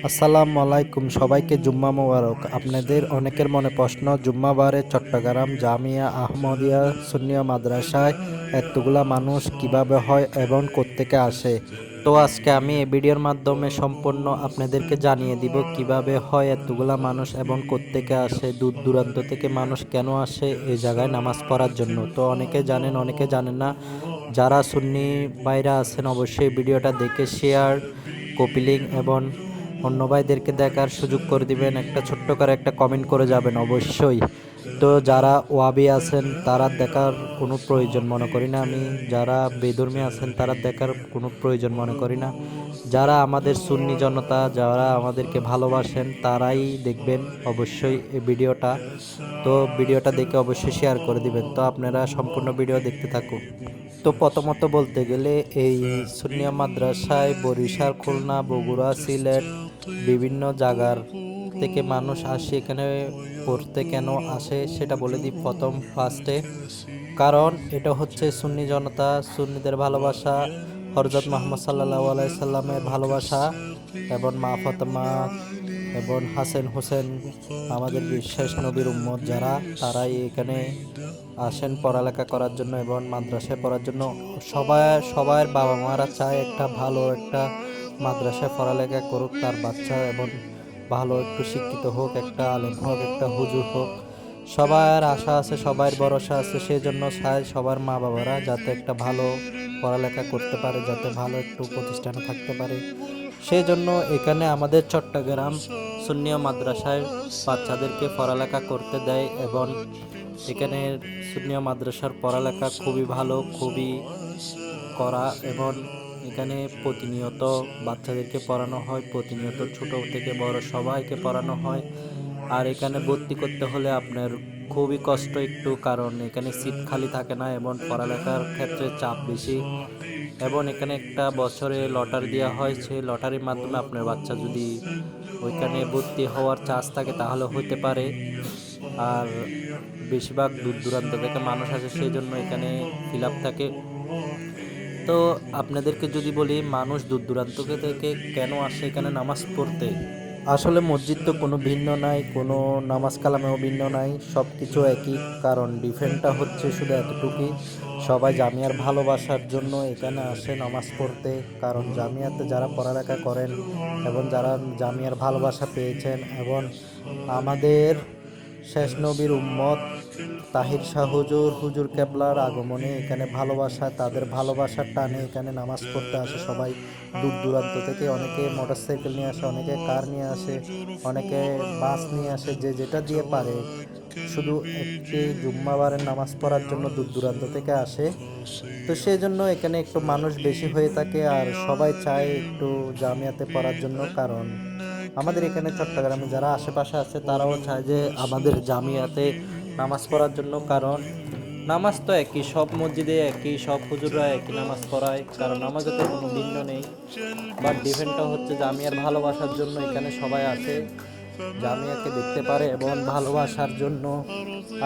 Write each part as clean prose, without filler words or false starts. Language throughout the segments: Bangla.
আসসালামু আলাইকুম, সবাইকে জুম্মা মোবারক। আপনাদের অনেকের মনে প্রশ্ন, জুম্মাবারে চট্টগ্রাম জামিয়া আহমদিয়া সুন্নিয়া মাদ্রাসায় এতগুলা মানুষ কিভাবে হয় এবং কোত্থেকে আসে। তো আজকে আমি এই ভিডিওর মাধ্যমে সম্পূর্ণ আপনাদেরকে জানিয়ে দিব কিভাবে হয় এতগুলা মানুষ এবং কোত্থেকে আসে, দূর দূরান্ত থেকে মানুষ কেন আসে এই জায়গায় নামাজ পড়ার জন্য। তো অনেকে জানেন, অনেকে জানেন না। যারা সুন্নি ভাইরা আছেন অবশ্যই ভিডিওটা দেখে শেয়ার, কপি লিঙ্ক এবং অন্য ভাইদেরকে দেখার সুযোগ করে দিবেন। একটা ছোট্ট করে একটা কমেন্ট করে যাবেন অবশ্যই। তো যারা ওয়াবি আছেন তারা দেখার কোনো প্রয়োজন মনে করি না আমি, যারা বেধর্মী আছেন তারা দেখার কোনো প্রয়োজন মনে করি না। যারা আমাদের সুন্নি জনতা, যারা আমাদেরকে ভালোবাসেন তারাই দেখবেন অবশ্যই এই ভিডিওটা। তো ভিডিওটা দেখে অবশ্যই শেয়ার করে দিবেন। তো আপনারা সম্পূর্ণ ভিডিও দেখতে থাকুন। তো প্রথমত বলতে গেলে এই সুন্নিয়া মাদ্রাসায় বরিশাল, খুলনা, বগুড়া, সিলেট বিভিন্ন জায়গার থেকে মানুষ আসে এখানে পড়তে। কেন আসে সেটা বলে দিই প্রথম ফার্স্টে। কারণ এটা হচ্ছে সুন্নি জনতা, সুন্নিদের ভালোবাসা, হযরত মুহাম্মদ সাল্লাল্লাহু আলাইহি সাল্লামের ভালোবাসা এবং মা ফাতেমা এবং হাসান হোসেন আমাদের বিশ্বাস নবীর উম্মত যারা, তারাই এখানে আসেন পড়ালেখা করার জন্য এবং মাদ্রাসায় পড়ার জন্য। সবার বাবা মারা চায় একটা ভালো একটা মাদ্রাসায় পড়ালেখা করুক তার বাচ্চা এবং ভালো একটু শিক্ষিত হোক, একটা আলেম হোক, একটা হুজুর হোক। সবার আশা আছে, সবার ভরসা আছে, সেই জন্য চায় সবার মা বাবারা যাতে একটা ভালো পড়ালেখা করতে পারে, যাতে ভালো একটু প্রতিষ্ঠানে থাকতে পারে। সেই জন্য এখানে আমাদের চট্টগ্রাম সুন্নিয়া মাদ্রাসায় বাচ্চাদেরকে পড়ালেখা করতে দেয় এবং এখানে সুন্নিয়া মাদ্রাসার পড়ালেখা খুবই ভালো, খুবই করা এবং এখানে প্রতিনিয়ত বাচ্চাদেরকে পড়ানো হয়, প্রতিনিয়ত ছোট থেকে বড় সবাইকে পড়ানো হয়। আর এখানে ভর্তি করতে হলে আপনার খুবই কষ্ট একটু, কারণ এখানে সিট খালি থাকে না এবং পড়ালেখার ক্ষেত্রে চাপ বেশি। এবং এখানে একটা বছরে লটারি দেওয়া হয়, সেই লটারির মাধ্যমে আপনার বাচ্চা যদি ওইখানে ভর্তি হওয়ার চান্স থাকে তাহলে হতে পারে। আর বেশিরভাগ দূর দূরান্ত থেকে মানুষ আসে, সেই জন্য এখানে ফিল আপ থাকে। তো আপনাদেরকে যদি বলি মানুষ দূর দূরান্ত থেকে কেন আসে এখানে নামাজ পড়তে, আসলে মসজিদ তো কোনো ভিন্ন নাই, কোনো নামাজ কালামেও ভিন্ন নাই, সব কিছু একই। কারণ ডিফারেন্টটা হচ্ছে শুধু এতটুকুই, সবাই জামিয়ার ভালোবাসার জন্য এখানে আসে নামাজ পড়তে। কারণ জামিয়াতে যারা পড়ালেখা করেন এবং যারা জামিয়ার ভালোবাসা পেয়েছেন এবং আমাদের শেষ নবীর উম্মত তাহির শাহ হুজুর কেবলার আগমনে এখানে ভালোবাসা, তাদের ভালোবাসার টানে এখানে নামাজ পড়তে আসে সবাই দূর দূরান্ত থেকে। অনেকে মোটরসাইকেল নিয়ে আসে, অনেকে কার নিয়ে আসে, অনেকে বাস নিয়ে আসে, যে যেটা দিয়ে পারে, শুধু একটি জুম্মাবারের নামাজ পড়ার জন্য দূর দূরান্ত থেকে আসে। তো সেই জন্য এখানে একটু মানুষ বেশি হয়ে থাকে আর সবাই চায় একটু জামিয়াতে পড়ার জন্য। কারণ আমাদের এখানে চট্টগ্রামে যারা আশেপাশে আছে তারাও চায় যে আমাদের জামিয়াতে নামাজ পড়ার জন্য। কারণ নামাজ তো একই, সব মসজিদে একই, সব হুজুররা একই নামাজ পড়ায়, কারণ নামাজে তো কোনো ভিন্ন নেই। বাট ডিফেন্টটা হচ্ছে জামিয়ার ভালোবাসার জন্য এখানে সবাই আসে, জামিয়াকে দেখতে পারে এবং ভালোবাসার জন্য।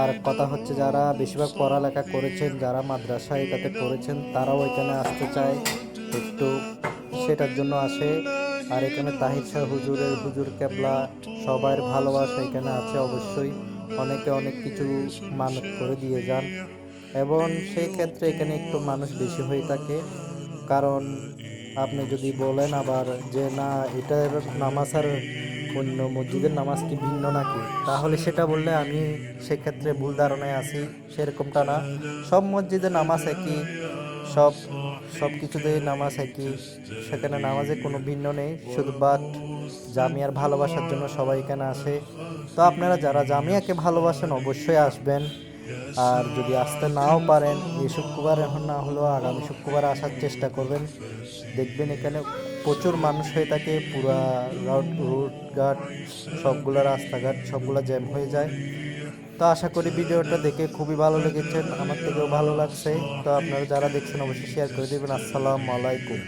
আর কথা হচ্ছে যারা বেশিরভাগ পড়ালেখা করেছেন, যারা মাদ্রাসায় এটাতে পড়েছেন, তারাও এখানে আসতে চায় একটু, সেটার জন্য আসে। আর এখানে তাহির শাহ হুজুর কেবলা সবার ভালোবাসা এখানে আছে অবশ্যই। অনেকে অনেক কিছু মানত করে দিয়ে যান এবং সেই ক্ষেত্রে এখানে একটু মানুষ বেশি হয়ে থাকে। কারণ আপনি যদি বলেন আবার যে না এটার নামাজ আর অন্য মসজিদের নামাজ কি ভিন্ন নাকি, তাহলে সেটা বললে আমি সেক্ষেত্রে ভুল ধারণায় আছি। সেরকমটা না, সব মসজিদে নামাজ একই, সব সব কিছুতেই নামাজ একই, সেখানে নামাজে কোনো ভিন্ন নেই। শুধু বাট জামিয়ার ভালোবাসার জন্য সবাই এখানে আসে। তো আপনারা যারা জামিয়াকে ভালোবাসেন অবশ্যই আসবেন। আর যদি আসতে নাও পারেন এই শুক্রবার, এখন না হলেও আগামী শুক্রবার আসার চেষ্টা করবেন। দেখবেন এখানে প্রচুর মানুষ হয়ে থাকে, পুরা রুটঘাট সবগুলা রাস্তাঘাট সবগুলা জ্যাম হয়ে যায়। তো আশা করি ভিডিওটা দেখে খুবই ভালো লেগেছে, আমার থেকেও ভালো লাগছে। তো আপনারা যারা দেখছেন অবশ্যই শেয়ার করে দেবেন। আসসালামু আলাইকুম।